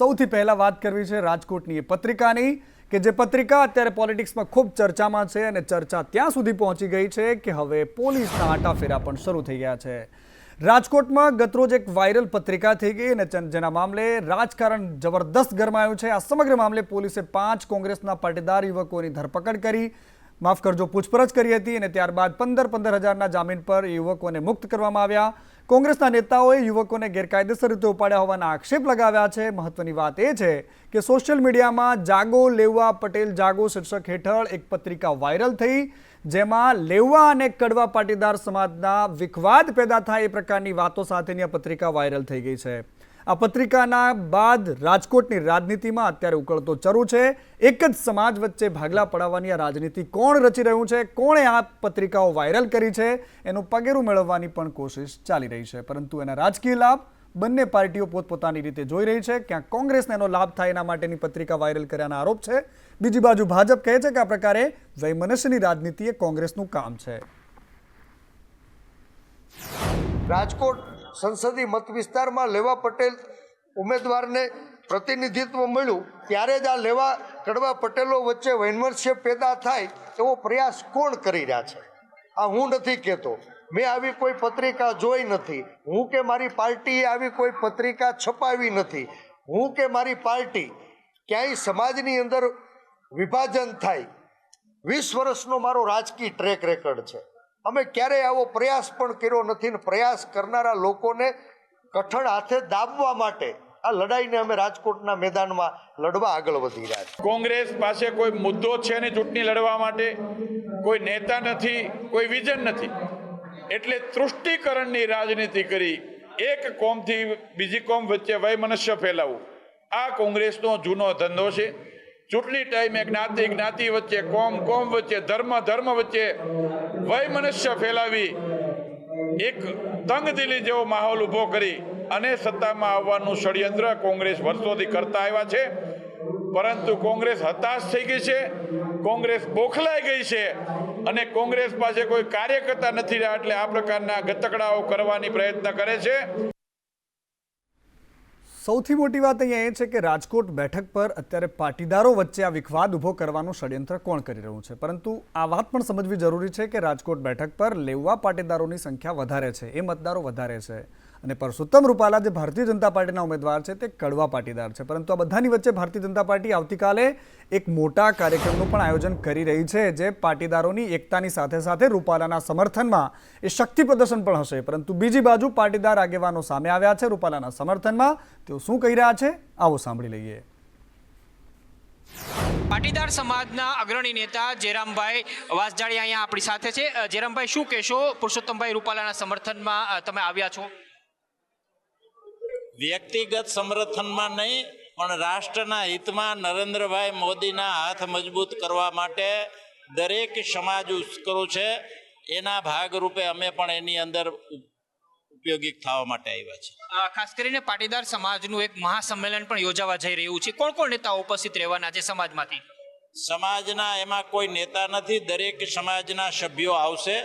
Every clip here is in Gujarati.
સૌથી પહેલા વાત કરવી છે રાજકોટની એ પત્રિકાની કે જે પત્રિકા અત્યારે પોલિટિક્સમાં ખૂબ ચર્ચામાં છે અને ચર્ચા ત્યાં સુધી પહોંચી ગઈ છે કે હવે પોલીસના આટાફેરા પણ શરૂ થઈ ગયા છે। રાજકોટમાં ગતરોજ એક વાયરલ પત્રિકા થઈ ગઈ અને જેના મામલે રાજકારણ જબરદસ્ત ગરમાયું છે। આ સમગ્ર મામલે પોલીસે 5 કોંગ્રેસના પાટીદાર યુવકોની ધરપકડ કરી, માફ કરજો, પૂછપરછ કરી હતી અને ત્યારબાદ 15 હજારના જામીન પર યુવકોને મુક્ત કરવામાં આવ્યા। કોંગ્રેસના નેતાઓએ યુવકોને ગેરકાયદેસર રીતે ઉપાડ્યા હોવાના આક્ષેપ લગાવ્યા છે। મહત્વની વાત એ છે કે સોશિયલ મીડિયામાં જાગો લેવા પટેલ જાગો શીર્ષક હેઠળ એક પત્રિકા વાયરલ થઈ, જેમાં લેવા અને કડવા પાટીદાર સમાજના વિખવાદ પેદા થાય એ પ્રકારની વાતો સાથેની આ પત્રિકા વાયરલ થઈ ગઈ છે। આ પત્રિકાના બાદ રાજકોટની રાજનીતિમાં અત્યારે ઉકળતો ચરુ છે। એક જ સમાજ વચ્ચે ભાગલા પડાવવાની આ રાજનીતિ કોણ રચી રહ્યું છે, કોણે આ પત્રિકાઓ વાયરલ કરી છે, એનું પગેરું મેળવવાની પણ કોશિશ ચાલી રહી છે। પરંતુ એના રાજકીય લાભ બંને પાર્ટીઓ પોતપોતાની રીતે જોઈ રહી છે। ક્યાંક કોંગ્રેસને એનો લાભ થાય એના માટેની પત્રિકા વાયરલ કર્યાના આરોપ છે, બીજી બાજુ ભાજપ કહે છે કે આ પ્રકારે વૈમનસ્યની રાજનીતિ એ કોંગ્રેસનું કામ છે। રાજકોટ સંસદીય મત વિસ્તારમાં લેવા પટેલ ઉમેદવારને પ્રતિનિધિત્વ મળ્યું ત્યારે જ આ લેવા કડવા પટેલો વચ્ચે વૈમનસ્ય પેદા થાય એવો પ્રયાસ કોણ કરી રહ્યા છે? આ હું નથી કહેતો, મેં આવી કોઈ પત્રિકા જોઈ નથી, હું કે મારી પાર્ટીએ આવી કોઈ પત્રિકા છપાવી નથી, હું કે મારી પાર્ટી ક્યાંય સમાજની અંદર વિભાજન થાય 20 વર્ષનો મારો રાજકીય ટ્રેક રેકર્ડ છે। અમે ક્યારેય આવો પ્રયાસ પણ કર્યો નથી ને પ્રયાસ કરનારા લોકોને કઠણ હાથે દાબવા માટે આ લડાઈને અમે રાજકોટના મેદાનમાં લડવા આગળ વધી રહ્યા છીએ। કોંગ્રેસ પાસે કોઈ મુદ્દો છે ને ચૂંટણી લડવા માટે, કોઈ નેતા નથી, કોઈ વિઝન નથી, એટલે તૃષ્ટિકરણની રાજનીતિ કરી એક કોમથી બીજી કોમ વચ્ચે વૈમનસ્ય ફેલાવવું આ કોંગ્રેસનો જૂનો ધંધો છે। ચૂંટણી ટાઈમે જ્ઞાતિ વચ્ચે, કોમ વચ્ચે, ધર્મ વચ્ચે વૈમનસ્ય ફેલાવી એક તંગદિલી જેવો માહોલ ઊભો કરી અને સત્તામાં આવવાનું ષડયંત્ર કોંગ્રેસ વર્ષોથી કરતા આવ્યા છે। પરંતુ કોંગ્રેસ હતાશ થઈ ગઈ છે, કોંગ્રેસ બોખલાઈ ગઈ છે અને કોંગ્રેસ પાસે કોઈ કાર્યકર્તા નથી રહ્યા, એટલે આ પ્રકારના ગતકડાઓ કરવાની પ્રયત્ન કરે છે। સૌથી મોટી વાત અહીંયા એ છે કે રાજકોટ બેઠક પર અત્યારે પાટીદારો વચ્ચે આ વિખવાદ ઊભો કરવાનું ષડયંત્ર કોણ કરી રહ્યું છે, પરંતુ આ વાત પણ સમજવી જરૂરી છે કે રાજકોટ બેઠક પર લેવા પાટીદારોની સંખ્યા વધારે છે, એ મતદારો વધારે છે અને પરસોત્તમ રૂપાલા જે ભારતીય જનતા પાર્ટીના ઉમેદવાર છે તે કડવા પાટીદાર છે। પરંતુ આ બધાની વચ્ચે ભારતીય જનતા પાર્ટી આવતીકાલે એક મોટા કાર્યક્રમનું પણ આયોજન કરી રહી છે, જે પાટીદારોની એકતાની સાથે સાથે રૂપાલાના સમર્થનમાં એ શક્તિ પ્રદર્શન પણ હશે। પરંતુ બીજી બાજુ પાટીદાર આગેવાનો સામે આવ્યા છે રૂપાલાના સમર્થનમાં, તેઓ શું કહી રહ્યા છે આવો સાંભળી લઈએ। પાટીદાર સમાજના અગ્રણી નેતા જેરામભાઈ વાસજાણી અહીંયા આપણી સાથે છે। જેરામભાઈ, શું કહેશો? પુરુષોત્તમભાઈ રૂપાલાના સમર્થનમાં તમે આવ્યા છો? વ્યક્તિગત સમર્થનમાં નહીં, પણ રાષ્ટ્રના હિતમાં નરેન્દ્રભાઈ મોદીના હાથ મજબૂત કરવા માટે દરેક સમાજ ઉશ્કેરો છે, એના ભાગરૂપે અમે પણ એની અંદર ઉપયોગી થવા માટે આવ્યા છીએ। ખાસ કરીને પાટીદાર સમાજનું એક મહાસંમેલન પણ યોજાવા જઈ રહ્યું છે, કોણ કોણ નેતાઓ ઉપસ્થિત રહેવાના છે સમાજમાંથી? સમાજના એમાં કોઈ નેતા નથી, દરેક સમાજના સભ્યો આવશે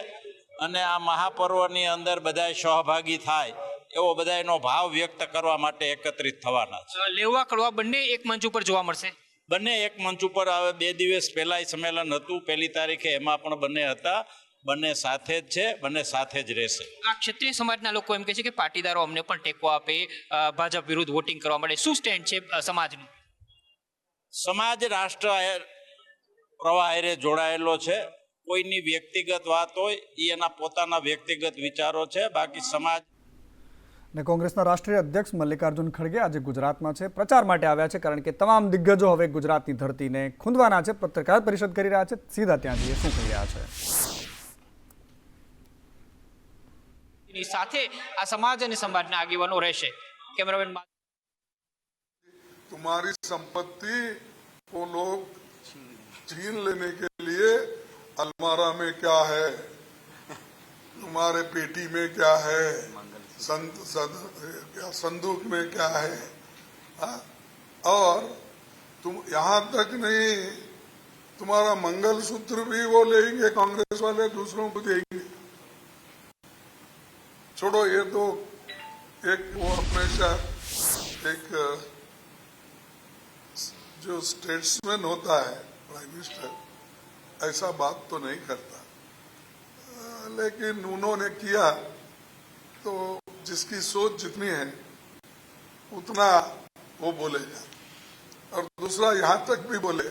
અને આ મહાપર્વની અંદર બધા સહભાગી થાય એવો બધાનો ભાવ વ્યક્ત કરવા માટે એકત્રિત થવાના છે। લેવા કડવા બંને એક મંચ ઉપર જોવા મળશે? બંને એક મંચ ઉપર આવે। 2 દિવસ પહેલા સંમેલન હતું, 1 તારીખે, એમાં પણ બંને હતા, બંને સાથે જ છે, બંને સાથે જ રહેશે। આ ક્ષત્રિય સમાજના લોકો એમ કહે છે કે પાટીદારો અમને પણ ટેકો આપે, ભાજપ વિરુદ્ધ વોટિંગ કરવા માટે, શું સ્ટેન્ડ છે સમાજનું? સમાજ રાષ્ટ્ર પ્રવાહ હારે જોડાયેલો છે, કોઈની વ્યક્તિગત વાત હોય એ એના પોતાના વ્યક્તિગત વિચારો છે, બાકી સમાજ। ને કોંગ્રેસના રાષ્ટ્રીય અધ્યક્ષ મલ્લિકાર્જુન ખડગે આજે ગુજરાતમાં છે, પ્રચાર માટે આવ્યા છે, કારણ કે તમામ દિગ્ગજો હવે ગુજરાતની ધરતીને ખૂંદવાના છે, પત્રકાર પરિષદ કરી રહ્યા છે। સીધા ત્યાં જઈએ, શું કહી રહ્યા છે? સાથે આ સમાજ અને સમાજના આગેવાનો રહેશે। કેમેરામેન तुम्हारी संपत्ति वो लोग छीन लेने के लिए अलमारा में क्या है, तुम्हारे पेटी में क्या है, संदूक में क्या है, और तुम यहाँ तक नहीं, तुम्हारा मंगलसूत्र भी वो लेंगे कांग्रेस वाले, दूसरों को देंगे। छोड़ो, ये तो एक वो हमेशा एक जो स्टेट्समैन होता है प्राइम मिनिस्टर ऐसा बात तो नहीं करता, लेकिन उन्होंने किया तो जिसकी सोच जितनी है उतना वो बोलेगा। और दूसरा यहाँ तक भी बोले,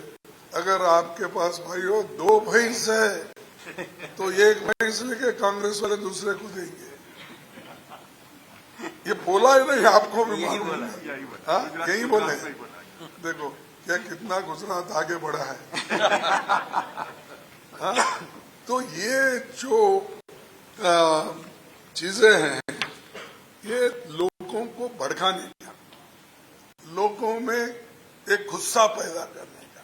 अगर आपके पास भाइयों 2 भैंस है तो 1 भैंस लेके कांग्रेस वाले दूसरे को देंगे। ये बोला ही नहीं, आपको भी मालूम है। हाँ, यही बोले। देखो क्या कितना गुजरात आगे बढ़ा है। हाँ, तो ये जो चीजें हैं ये लोगों को भड़काने का, लोगों में एक गुस्सा पैदा करने का।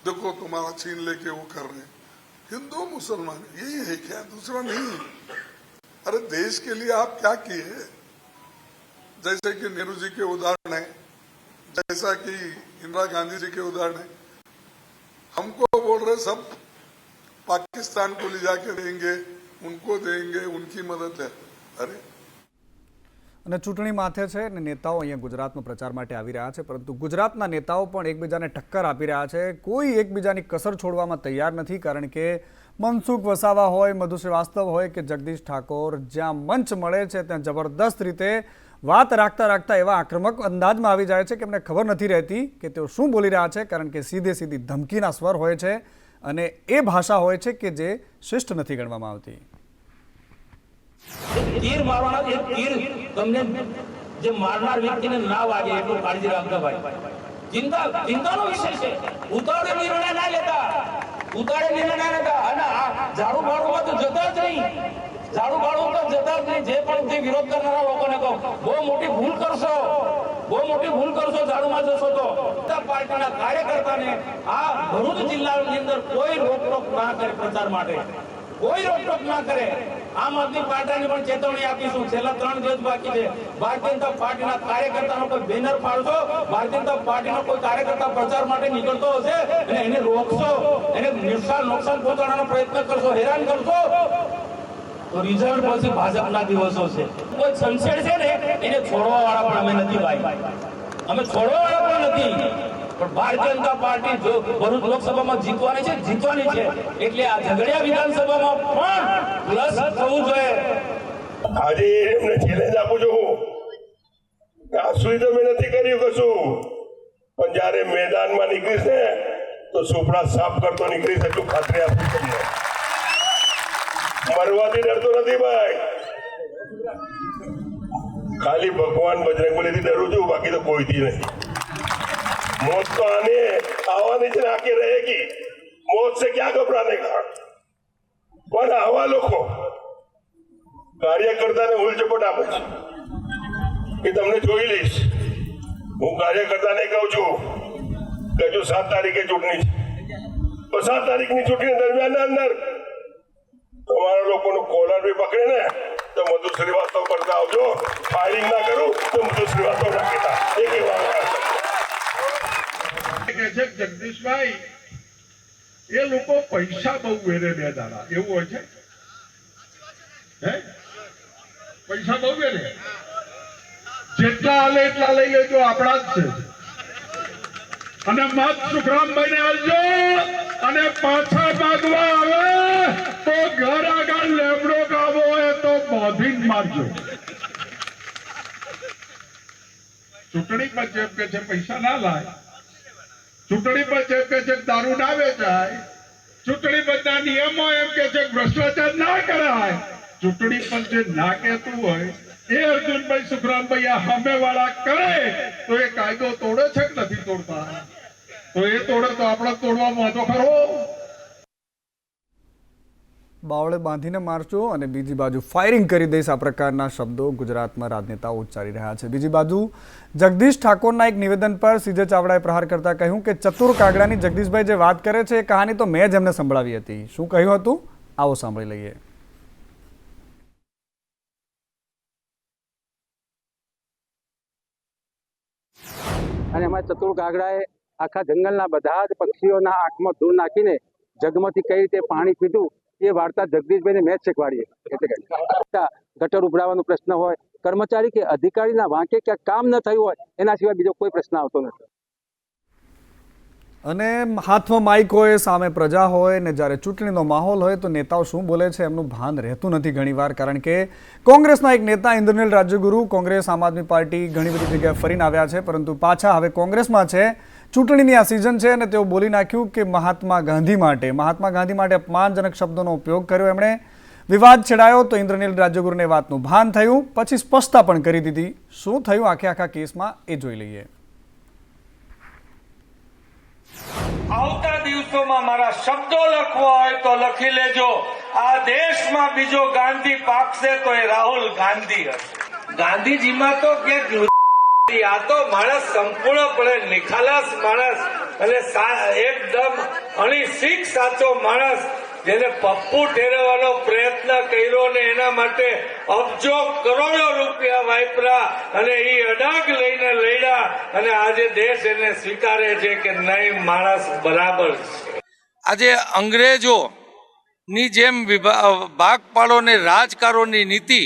देखो तुम्हारा छीन लेके वो कर रहे हैं, हिंदू मुसलमान यही है क्या, दूसरा नहीं। अरे देश के लिए आप क्या किए? जैसे कि नेहरू जी के उदाहरण है, जैसा कि इंदिरा गांधी जी के उदाहरण है। हमको बोल रहे सब पाकिस्तान को ले जाके देंगे, उनको देंगे, उनकी मदद है। अरे અને ચૂંટણી માથે છે અને નેતાઓ અહીંયા ગુજરાતમાં પ્રચાર માટે આવી રહ્યા છે, પરંતુ ગુજરાતના નેતાઓ પણ એકબીજાને ટક્કર આપી રહ્યા છે। કોઈ એકબીજાની કસર છોડવામાં તૈયાર નથી, કારણ કે મનસુખ વસાવા હોય, મધુ શ્રીવાસ્તવ હોય કે જગદીશ ઠાકોર, જ્યાં મંચ મળે છે ત્યાં જબરદસ્ત રીતે વાત રાખતા રાખતા એવા આક્રમક અંદાજમાં આવી જાય છે કે એમને ખબર નથી રહેતી કે તેઓ શું બોલી રહ્યા છે, કારણ કે સીધે સીધી ધમકીના સ્વર હોય છે અને એ ભાષા હોય છે કે જે શિષ્ટ નથી ગણવામાં આવતી। तीर मारवाना एक तीर તમને જે મારનાર વ્યક્તિને ના વાગે એટલું કાળજી રાખજો ભાઈ। ચિંતાનો વિષય છે। ઉતાવળે નિર્ણય ના લેતા, અને આ ઝાડુ બાળુમાં તો જતા જ નહીં, ઝાડુ બાળુ તો જતા જ નહીં। જે પણ તે વિરોધ કરનારા લોકોને કહો, બહુ મોટી ભૂલ કરશો, ઝાડુમાં જશો તો। પાર્ટીના કાર્યકર્તાને આ ભરૂચ જિલ્લાની અંદર કોઈ રોકટોક ના કરે, પ્રચાર માટે કોઈ રોકટોક ના કરે। આમ આદમી પાર્ટીને પણ ચેતવણી આપીશું, છેલ્લા 3 દિવસ બાકી છે। ભારતીય જનતા પાર્ટીના કાર્યકર્તાનો કોઈ બેનર ફાડશો, ભારતીય જનતા પાર્ટીનો કોઈ કાર્યકર્તા પ્રચાર માટે નીકળતો હશે અને એને રોકશો, એને નુકસાન પહોંચાડવાનો પ્રયત્ન કરશો, હેરાન કરશો, તો રિઝલ્ટ પછી ભાજપના દિવસો છે। કોઈ સંશય છે ને એને છોડવા વાળા પણ અમે નથી ભાઈ, અમે છોડવા વાળા પણ નથી। પણ ભારતીય જનતા પાર્ટી જો ભરૂચ લોકસભામાં જીતવાની છે એટલે આ ઝઘડિયા વિધાનસભામાં પણ પ્લસ થવું જોઈએ। આજે એમને ચેલેન્જ આપું છું, આજ સુધી તો મેં નથી કર્યું કશું, પણ જયારે મેદાનમાં નીકળીશ ને તો સુપડા સાફ કરતો નીકળીશ, એટલું ખાતરી આપું તમને। મરવાથી ડરતો નથી ભાઈ, ખાલી ભગવાન બજરંગબલીથી ડરું છું, બાકી તો કોઈથી નહીં। मौत तो आने से आके रहेगी, मौत से क्या घबराने का। पर आवा लोग कार्यकर्ता ने उलझपट आपे कि तमने જોઈ લઈશ। હું કાર્યકર્તાને કહું છું કે જો 7 તારીખે ચૂંટણી છે તો 7 તારીખની ચૂંટણી દરમિયાન અંદર તમારા લોકોનું કોલર બી પકડે ને તો મધુ શ્રીવાસ્તવ કરતા આવજો, ફાયરિંગ ના કરું તો મધુ શ્રીવાસ્તવ રાખેતા એ કહેવામાં જગદીશભાઈ એ લોકો પૈસા બહુ વેરે બે દાડા એવું હોય છે, પૈસા બહુ વેરે, જેટલા હાલે એટલા લઈ લેજો, આપણા જ છે। અને મત સુખરામભાઈ ને આવજો, અને પાછા ભાગવા આવે તો ઘર આગળ લેબડો ગાવો હોય તો બોધી મારજો। ચૂંટણી પર જેમ કે છે પૈસા ના લાય, ચૂંટણી પર જેમ કે છે દારૂ ના વેચાય, ચૂંટણી પંચના નિયમો એમ કે છે ભ્રષ્ટાચાર ના કરાય, ચૂંટણી પંચ જે ના કહેતું હોય એ અર્જુનભાઈ સુખરામભાઈ આ સામે વાળા કરે તો એ કાયદો તોડે છે કે નથી તોડતા? તો એ તોડે તો આપણે તોડવામાં હતો ખરો? બાવળે બાંધીને મારશો અને બીજી બાજુ ફાયરિંગ કરી દઈશ, આ પ્રકારના શબ્દો ગુજરાતમાં રાજનેતાઓ ઉચ્ચારી રહ્યા છે। બીજી બાજુ જગદીશ ઠાકોરના એક નિવેદન પર સીજે ચાવડાએ પ્રહાર કરતા કહ્યું કે ચતુર કાગડાની જગદીશભાઈ જે વાત કરે છે એ કહાની તો મેં જ એમને સંભળાવી હતી। શું કહ્યું હતું આવો સાંભળી લઈએ। અને અમારા ચતુર કાગડાએ આખા જંગલના બધા જ પક્ષીઓના આંખમાં ધૂળ નાખીને જગમાંથી કઈ રીતે પાણી પીધું એ વાર્તા જગદીશભાઈને મેં જ શીખવાડી। એટલે ગટર ઉભરાવાનો પ્રશ્ન હોય, કર્મચારી કે અધિકારીના વાંકે ક્યાંક કામ ન થયું હોય, એના સિવાય બીજો કોઈ પ્રશ્ન આવતો નથી। અને હાથમાં માઇક હોય, સામે પ્રજા હોય ને જ્યારે ચૂંટણીનો માહોલ હોય તો નેતાઓ શું બોલે છે એમનું ભાન રહેતું નથી ઘણીવાર. કારણ કે કોંગ્રેસના એક નેતા ઇન્દ્રનીલ રાજ્યગુરુ કોંગ્રેસ આમ આદમી પાર્ટી ઘણી બધી જગ્યાએ ફરીને આવ્યા છે, પરંતુ પાછા હવે કોંગ્રેસમાં છે. ચૂંટણીની આ સિઝન છે અને તેઓ બોલી નાખ્યું કે મહાત્મા ગાંધી માટે અપમાનજનક શબ્દોનો ઉપયોગ કર્યો એમણે. વિવાદ છેડાયો તો ઇન્દ્રનીલ રાજ્યગુરુને વાતનું ભાન થયું, પછી સ્પષ્ટતા પણ કરી દીધી. શું થયું આખા કેસમાં એ જોઈ લઈએ. આવતા દિવસોમાં મારા શબ્દો લખવા હોય તો લખી લેજો. આ દેશમાં બીજો ગાંધી પાકશે તો એ રાહુલ ગાંધી હશે. ગાંધીજીમાં તો ક્યાંક આ તો માણસ સંપૂર્ણપણે નિખાલસ માણસ અને એકદમ અણિશીખ સાચો માણસ, જેને પપ્પુ ઠેરવવાનો પ્રયત્ન કર્યો ને એના માટે અબજો કરોડો રૂપિયા વાપર્યા અને એ અડાગ લઈને લડ્યા અને આજે દેશ એને સ્વીકારે છે કે નહીં, માણસ બરાબર છે. આજે અંગ્રેજોની જેમ ભાગ પાડો ને રાજકારોની નીતિ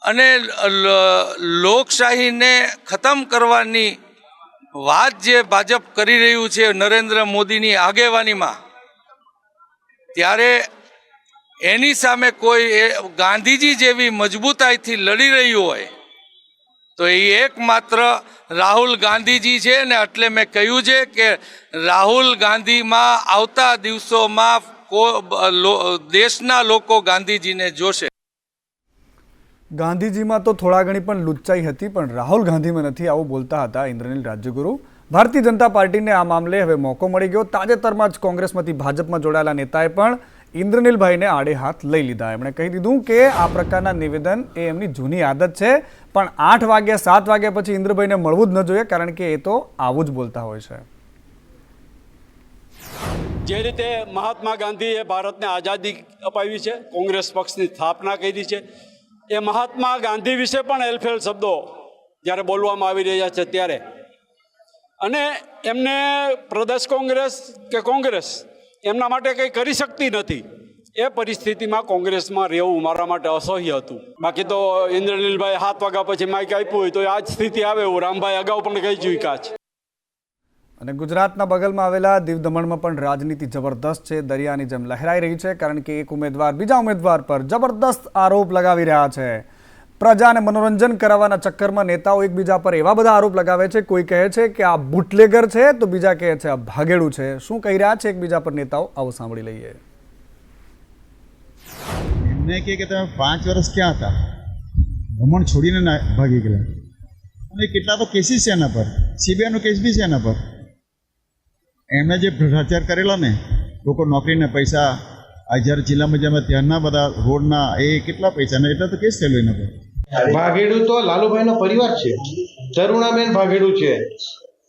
અને લોકશાહીને ખતમ કરવાની વાત જે ભાજપ કરી રહ્યું છે નરેન્દ્ર મોદીની આગેવાનીમાં, ત્યારે એની સામે કોઈ ગાંધીજી જેવી મજબૂતાઈથી લડી રહ્યું હોય તો એ એકમાત્ર રાહુલ ગાંધીજી છે ને. એટલે મેં કહ્યું છે કે રાહુલ ગાંધીમાં આવતા દિવસોમાં દેશના લોકો ગાંધીજીને જોશે. ગાંધીજીમાં તો થોડા ઘણી પણ લુચ્ચાઈ હતી, પણ રાહુલ ગાંધીમાં નથી, આવું બોલતા હતા ઇન્દ્રનીલ રાજ્યગુરુ. ભારતીય જનતા પાર્ટીને આ મામલે હવે મોકો મળી ગયો. તાજેતરમાં જ કોંગ્રેસમાંથી ભાજપમાં જોડાયેલા નેતાએ પણ ઇન્દ્રનીલભાઈને આડે હાથ લઈ લીધા. એમણે કહી દીધું કે આ પ્રકારના નિવેદન એ એમની જૂની આદત છે, પણ 8 વાગ્યા 7 વાગ્યા પછી ઇન્દ્રભાઈને મળવું જ ન જોઈએ, કારણ કે એ તો આવું જ બોલતા હોય છે. જે રીતે મહાત્મા ગાંધીએ ભારતને આઝાદી અપાવી છે, કોંગ્રેસ પક્ષની સ્થાપના કરી છે, એ મહાત્મા ગાંધી વિશે પણ હેલફેલ શબ્દો જ્યારે બોલવામાં આવી રહ્યા છે ત્યારે, અને એમને પ્રદેશ કોંગ્રેસ કે કોંગ્રેસ એમના માટે કંઈ કરી શકતી નથી, એ પરિસ્થિતિમાં કોંગ્રેસમાં રહેવું મારા માટે અસહ્ય હતું. બાકી તો ઇન્દ્રનીલભાઈ 7 વાગ્યા પછી માઇક આપ્યું હોય તો આ જ સ્થિતિ આવે એવું રામભાઈ અગાઉ પણ કહી ચૂક્યા છે. અને ગુજરાતના બગલમાં આવેલા દીવ દમણમાં પણ રાજનીતિ જબરદસ્ત છે, દરિયાની જેમ લહેરાઈ રહી છે. કારણ કે એક ઉમેદવાર બીજા ઉમેદવાર પર જબરદસ્ત આરોપ લગાવી રહ્યા છે. પ્રજાને મનોરંજન કરાવવાના ચક્કરમાં નેતાઓ એકબીજા પર એવા બધા આરોપ લગાવે છે. કોઈ કહે છે કે આ બુટલેગર છે તો બીજા કહે છે આ ભાગેડું છે. શું કહી રહ્યા છે એકબીજા પર નેતાઓ, આવું સાંભળી લઈએ. એમને કે તમે 5 વર્ષ ક્યાં હતા, દમણ છોડીને ભાગી ગયેલા, અને કેટલા તો કેસીસ છે એના પર, સીબીઆઈનો કેસ બી છે એના પર. એમણે જે ભ્રષ્ટાચાર કરેલો ને, લોકો નોકરીના પૈસા, જ્યારે જિલ્લામાં જેમાં ત્યાંના બધા રોડના એ કેટલા પૈસા ને એટલા તો કેસ થયેલો એના પર. ભાગેડું તો લાલુભાઈનો પરિવાર છે, તરુણાબેન ભાગેડું છે.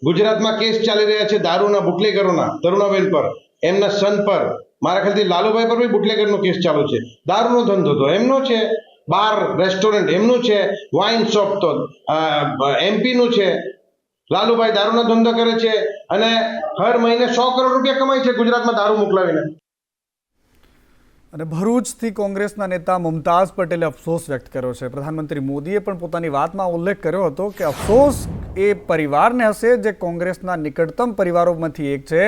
ગુજરાતમાં કેસ ચાલી રહ્યા છે દારૂના બુટલેગરોના, તરુણાબેન પર, એમના સન પર, મારા ખ્યાલથી લાલુભાઈ પર બી બુટલેગરનો કેસ ચાલુ છે. દારૂનો ધંધો તો એમનો છે, બાર રેસ્ટોરન્ટ એમનું છે, વાઇન શોપ તો એમપીનું છે. લાલુભાઈ દારૂનો ધંધો કરે છે અને હર મહિને 100 કરોડ રૂપિયા કમાય છે ગુજરાતમાં દારૂ મોકલાવીને. અને ભરૂચથી કોંગ્રેસના નેતા મુમતાઝ પટેલે અફસોસ વ્યક્ત કર્યો છે. પ્રધાનમંત્રી મોદીએ પણ પોતાની વાતમાં ઉલ્લેખ કર્યો હતો કે અફસોસ એ પરિવારને હશે જે કોંગ્રેસના નિકટતમ પરિવારોમાંથી એક છે,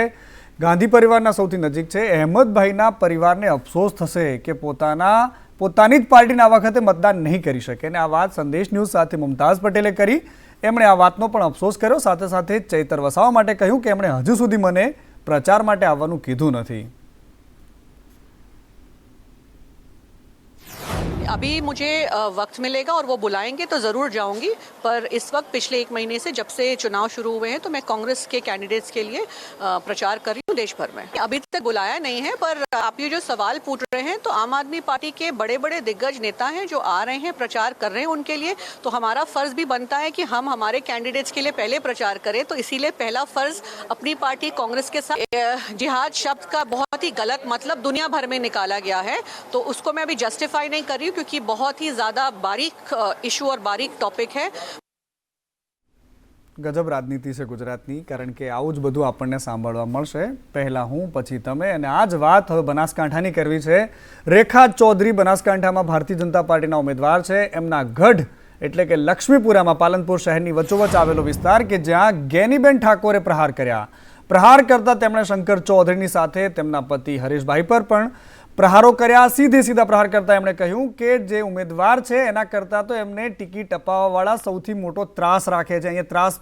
ગાંધી પરિવારના સૌથી નજીક છે. અહેમદભાઈના પરિવારને અફસોસ થશે કે પોતાની જ પાર્ટીના આ વખતે મતદાન નહીં કરી શકે. અને આ વાત સંદેશ ન્યૂઝ સાથે મુમતાઝ પટેલે કરી. એમણે આ વાતનો પણ અફસોસ કર્યો. સાથે સાથે ચૈતર વસાવા માટે કહ્યું કે એમણે હજુ સુધી મને પ્રચાર માટે આવવાનું કીધું નથી. अभी मुझे वक्त मिलेगा और वो बुलाएंगे तो ज़रूर जाऊंगी, पर इस वक्त पिछले 1 महीने से जब से चुनाव शुरू हुए हैं तो मैं कांग्रेस के कैंडिडेट्स के लिए प्रचार कर रही हूँ देश भर में. अभी तक बुलाया नहीं है, पर आप ये जो सवाल पूछ रहे हैं तो आम आदमी पार्टी के बड़े बड़े दिग्गज नेता हैं जो आ रहे हैं, प्रचार कर रहे हैं उनके लिए, तो हमारा फ़र्ज़ भी बनता है कि हम हमारे कैंडिडेट्स के लिए पहले प्रचार करें. तो इसीलिए पहला फ़र्ज़ अपनी पार्टी कांग्रेस के साथ जिहाद शब्द का बहुत ही गलत मतलब दुनिया भर में निकाला गया है, तो उसको मैं अभी जस्टिफाई नहीं कर रही हूँ क्योंकि बहुत ही ज़्यादा बारीक इशू और बारीक टॉपिक है. ગજબ રાજનીતિ છે ગુજરાતની, કારણ કે આવું જ બધું આપણને સાંભળવા મળશે. પહેલાં હું પછી તમે. અને આ જ વાત હવે બનાસકાંઠાની કરવી છે. રેખા ચૌધરી બનાસકાંઠામાં ભારતીય જનતા પાર્ટીના ઉમેદવાર છે. એમના ગઢ એટલે કે લક્ષ્મીપુરામાં પાલનપુર શહેરની વચ્ચોવચ આવેલો વિસ્તાર કે જ્યાં ગેનીબેન ઠાકોરે પ્રહાર કર્યા. પ્રહાર કરતા તેમણે શંકર ચૌધરીની સાથે તેમના પતિ હરીશભાઈ પર પણ પ્રહારો કર્યા. સીધા પ્રહાર કરતા એમણે કહ્યું કે જે ઉમેદવાર છે એના કરતાં તો એમને ટિકિટ અપાવવાવાળા સૌથી મોટો ત્રાસ રાખે છે, અહીંયા ત્રાસ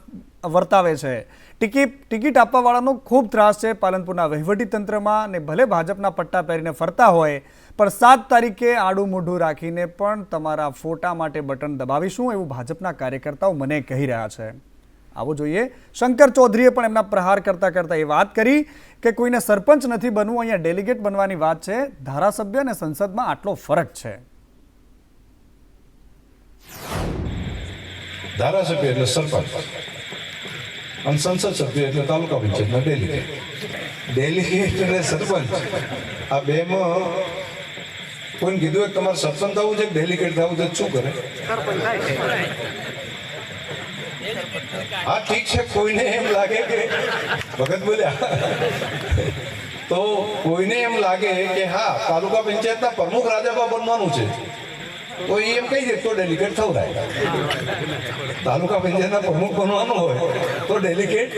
વર્તાવે છે. ટિકિટ આપવાવાળાનો ખૂબ ત્રાસ છે પાલનપુરના વહીવટીતંત્રમાં, અને ભલે ભાજપના પટ્ટા પહેરીને ફરતા હોય પણ 7 તારીખે આડું મોઢું રાખીને પણ તમારા ફોટા માટે બટન દબાવીશું એવું ભાજપના કાર્યકર્તાઓ મને કહી રહ્યા છે. આવો જોઈએ. શંકર ચૌધરીએ પણ એમના પ્રહાર કરતા એ વાત કરી કે કોઈને સરપંચ નથી બનવું, અહીંયા ડેલિગેટ બનવાની વાત છે. ધારાસભ્ય અને સંસદમાં આટલો ફરક છે. ધારાસભ્ય એટલે સરપંચ અને સંસદ સભ્ય એટલે તાલુકા પંચાયતના ડેલિગેટ એટલે સરપંચ. આ બેમાં કોઈને કીધું કે તમારે સરપંચ થવું છે, ડેલિગેટ થવું છે, શું કરે? હા ઠીક છે, કોઈને એમ લાગે કે ભગત બોલ્યા તો કોઈને એમ લાગે કે હા તાલુકા પંચાયતના પ્રમુખ રાજાબા બનવાનું છે તો એ એમ કહી દે તો ડેલિગેટ થવડાય. તાલુકા પંચાયતના પ્રમુખ બનવાનું હોય તો ડેલિગેટ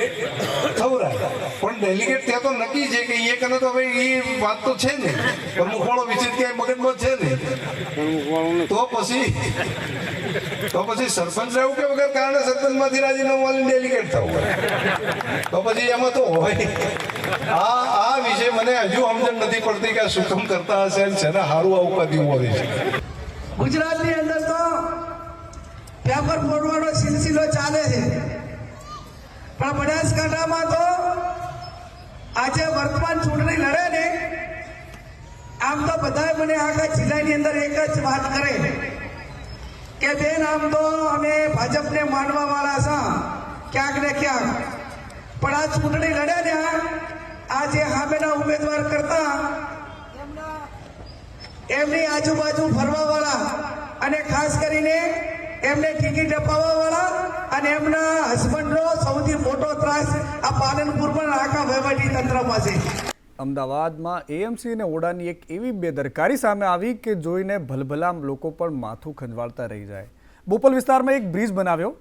થવડાય. પણ ડેલિગેટ ત્યાં તો નક્કી છે કે એ કરે તો હવે એ વાત તો છે ને, પ્રમુખ વાળો વિચિત ક્યાંય મગજમાં છે ને, તો પછી સરપંચ રહેવું કે વગર કારણે સરપંચમાંથી રાજીનામું વાળી ડેલિગેટ થવું તો પછી એમાં તો હોય. આ વિશે મને હજુ સમજણ નથી પડતી કે આ શું કામ કરતા હશે અને શેના સારું આવું કદી હોય છે. ગુજરાતની અંદર તો પેપર ફોડવાનો સિલસિલો ચાલે છે, પણ બનાસકાંઠામાં તો આજે વર્તમાન ચૂંટણી લડે ને આમ તો બધા મને આખા જિલ્લાની અંદર એક જ વાત કરે કે બેન આમ તો અમે ભાજપને માનવા વાળા છે ક્યાંક ને ક્યાંક, પણ આ ચૂંટણી લડે ને આ જે સામેના ઉમેદવાર કરતા એમની આજુબાજુ ફરવા વાળા અને ખાસ કરીને એમને ટિકિટ અપાવવા વાળા અને એમના હસબન્ડનો સૌથી મોટો ત્રાસ આ પાલનપુરમાં આખા વહીવટી તંત્રમાં છે. અમદાવાદમાં એએમસી અને ઓડાની એક એવી બેદરકારી સામે આવી કે જોઈને ભલભલા લોકો પણ માથું ખંજવાળતા રહી જાય. બોપલ વિસ્તારમાં એક બ્રિજ બનાવ્યો.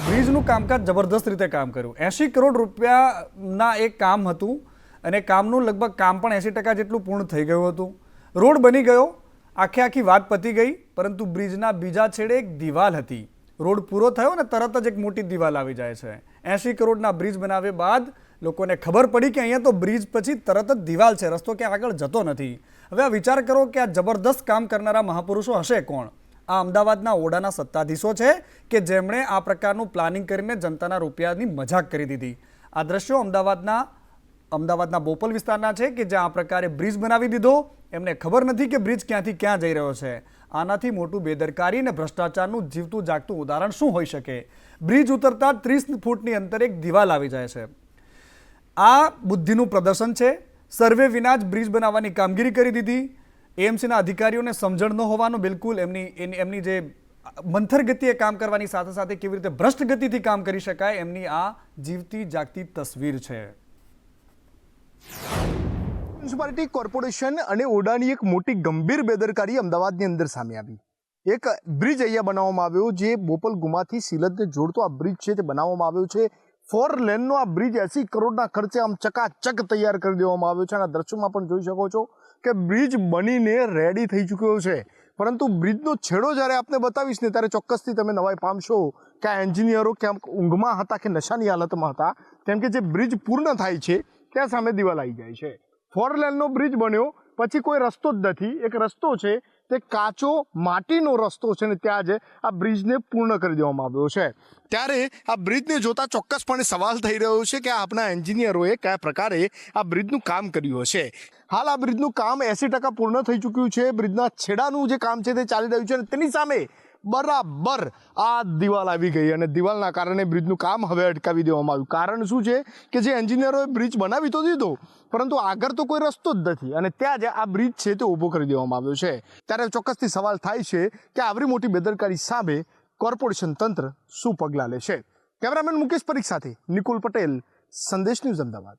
બ્રિજનું કામકાજ જબરદસ્ત રીતે કામ કર્યું. 80 કરોડ રૂપિયાના એક કામ હતું અને કામનું લગભગ કામ પણ 80% જેટલું પૂર્ણ થઈ ગયું હતું. રોડ બની ગયો, આખી વાત પતી ગઈ, પરંતુ બ્રિજના બીજા છેડે એક દિવાલ હતી. રોડ પૂરો થયો ને તરત જ એક મોટી દિવાલ આવી જાય છે. 80 કરોડના બ્રિજ બનાવ્યા બાદ લોકોને ખબર પડી કે અહીંયા તો બ્રિજ પછી તરત જ દિવાલ છે, રસ્તો ક્યાં આગળ જતો નથી. હવે આ વિચાર કરો કે આ જબરદસ્ત કામ કરનારા મહાપુરુષો હશે કોણ? આ અમદાવાદના ઓડાના સત્તાધીશો છે કે જેમણે આ પ્રકારનું પ્લાનિંગ કરીને જનતાના રૂપિયાની મજાક કરી દીધી. આ દ્રશ્યો અમદાવાદના બોપલ વિસ્તારના છે કે જ્યાં આ પ્રકારે બ્રિજ બનાવી દીધો. એમને ખબર નથી કે બ્રિજ ક્યાંથી ક્યાં જઈ રહ્યો છે. આનાથી મોટું બેદરકારી અને ભ્રષ્ટાચારનું જીવતું જાગતું ઉદાહરણ શું હોઈ શકે? બ્રિજ ઉતરતા 30 ફૂટની અંતરે એક દિવાલ આવી જાય છે. આ બુદ્ધિનું પ્રદર્શન છે. સર્વે વિના જ બ્રિજ બનાવવાની કામગીરી કરી દીધી. એએમસીના અધિકારીઓને સમજણ ન હોવાનું, બિલકુલ એમની જે મંથર ગતિએ કામ કરવાની સાથે સાથે કેવી રીતે ભ્રષ્ટ ગતિથી કામ કરી શકાય એમની આ જીવતી જાગતી તસવીર છે. મ્યુનિસિપાલિટી કોર્પોરેશન અને ઓડાની એક મોટી ગંભીર બેદરકારી અમદાવાદની અંદર સામે આવી. એક બ્રિજ અહીંયા બનાવવામાં આવ્યો જે બોપલ ગુમાથી સિલદને જોડતો આ બ્રિજ છે તે બનાવવામાં આવ્યો છે. 4 લેનનો આ બ્રિજ 80 કરોડના ખર્ચે આમ ચકાચક તૈયાર કરી દેવામાં આવ્યો છે. અને આ દ્રશ્યોમાં પણ જોઈ શકો છો કે બ્રિજ બનીને રેડી થઈ ચૂક્યો છે, પરંતુ બ્રિજનો છેડો જ્યારે આપને બતાવીશ ને ત્યારે ચોક્કસથી તમે નવાઈ પામશો કે આ એન્જિનિયરો ક્યાંક ઊંઘમાં હતા કે નશાની હાલતમાં હતા, કેમ કે જે બ્રિજ પૂર્ણ થાય છે ત્યાં સામે દિવાલ આવી જાય છે. 4 લેનનો બ્રિજ બન્યો પછી કોઈ રસ્તો જ નથી. એક રસ્તો છે તે કાચો માટીનો રસ્તો છે ને ત્યાં જ આ બ્રિજને પૂર્ણ કરી દેવામાં આવ્યો છે. ત્યારે આ બ્રિજને જોતા ચોક્કસપણે સવાલ થઈ રહ્યો છે કે આપણા એન્જિનિયરોએ કયા પ્રકારે આ બ્રિજનું કામ કર્યું હશે. હાલ આ બ્રિજનું કામ 80% પૂર્ણ થઈ ચૂક્યું છે. બ્રિજના છેડાનું જે કામ છે તે ચાલી રહ્યું છે અને તેની સામે બરાબર આ દિવાલ આવી ગઈ અને દિવાલના કારણે બ્રિજનું કામ હવે અટકાવી દેવામાં આવ્યું. કારણ શું છે કે જે એન્જિનિયરોએ બ્રિજ બનાવી તો દીધો, પરંતુ આગળ તો કોઈ રસ્તો જ નથી અને ત્યાં જ આ બ્રિજ છે તે ઊભો કરી દેવામાં આવ્યો છે. ત્યારે ચોક્કસથી સવાલ થાય છે કે આવરી મોટી બેદરકારી સામે કોર્પોરેશન તંત્ર શું પગલાં લેશે? કેમેરામેન મુકેશ પરીખ સાથે નિકુલ પટેલ, સંદેશ ન્યૂઝ, અમદાવાદ.